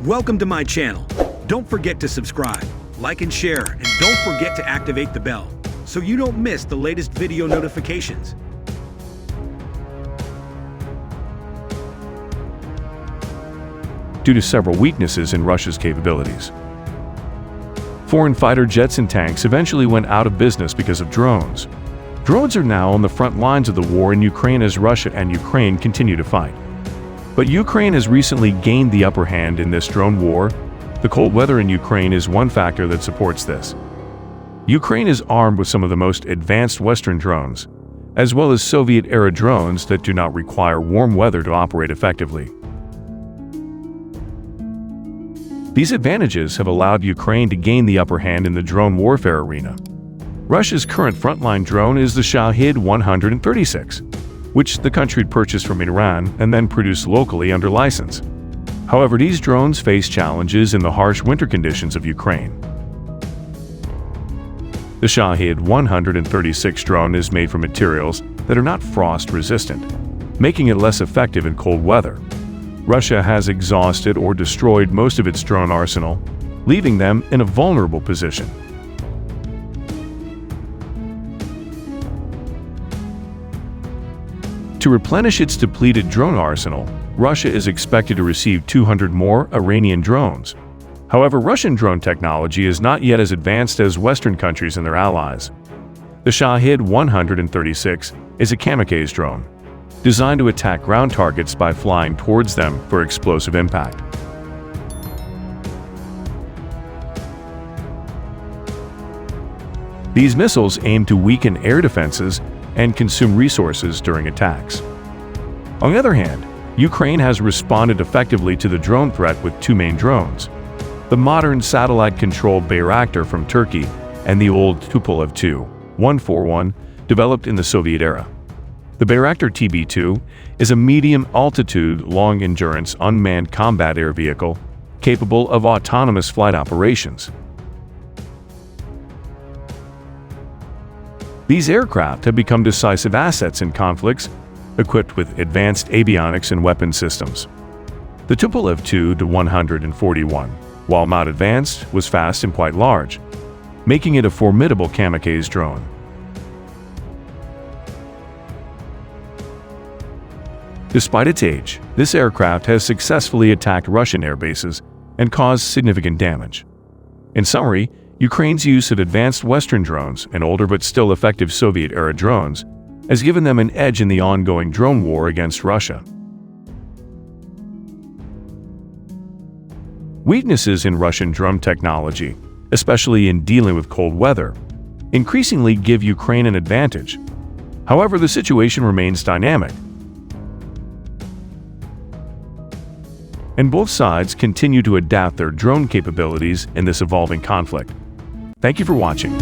Welcome to my channel. Don't forget to subscribe, like and share, and don't forget to activate the bell so you don't miss the latest video notifications. Due to several weaknesses in Russia's capabilities. Foreign fighter jets and tanks eventually went out of business because of drones. Drones are now on the front lines of the war in Ukraine as Russia and Ukraine continue to fight. But Ukraine has recently gained the upper hand in this drone war. The cold weather in Ukraine is one factor that supports this. Ukraine is armed with some of the most advanced Western drones, as well as Soviet-era drones that do not require warm weather to operate effectively. These advantages have allowed Ukraine to gain the upper hand in the drone warfare arena. Russia's current frontline drone is the Shahed 136, which the country purchased from Iran and then produced locally under license. However, these drones face challenges in the harsh winter conditions of Ukraine. The Shahed 136 drone is made from materials that are not frost-resistant, making it less effective in cold weather. Russia has exhausted or destroyed most of its drone arsenal, leaving them in a vulnerable position. To replenish its depleted drone arsenal, Russia is expected to receive 200 more Iranian drones. However, Russian drone technology is not yet as advanced as Western countries and their allies. The Shahed 136 is a kamikaze drone, designed to attack ground targets by flying towards them for explosive impact. These missiles aim to weaken air defenses and consume resources during attacks. On the other hand, Ukraine has responded effectively to the drone threat with two main drones: the modern satellite-controlled Bayraktar from Turkey and the old Tupolev Tu-141 developed in the Soviet era. The Bayraktar TB2 is a medium-altitude, long-endurance unmanned combat air vehicle capable of autonomous flight operations. These aircraft have become decisive assets in conflicts, equipped with advanced avionics and weapon systems. The Tupolev Tu-141, while not advanced, was fast and quite large, making it a formidable kamikaze drone. Despite its age, this aircraft has successfully attacked Russian air bases and caused significant damage. In summary, Ukraine's use of advanced Western drones and older but still effective Soviet-era drones has given them an edge in the ongoing drone war against Russia. Weaknesses in Russian drone technology, especially in dealing with cold weather, increasingly give Ukraine an advantage. However, the situation remains dynamic, and both sides continue to adapt their drone capabilities in this evolving conflict. Thank you for watching.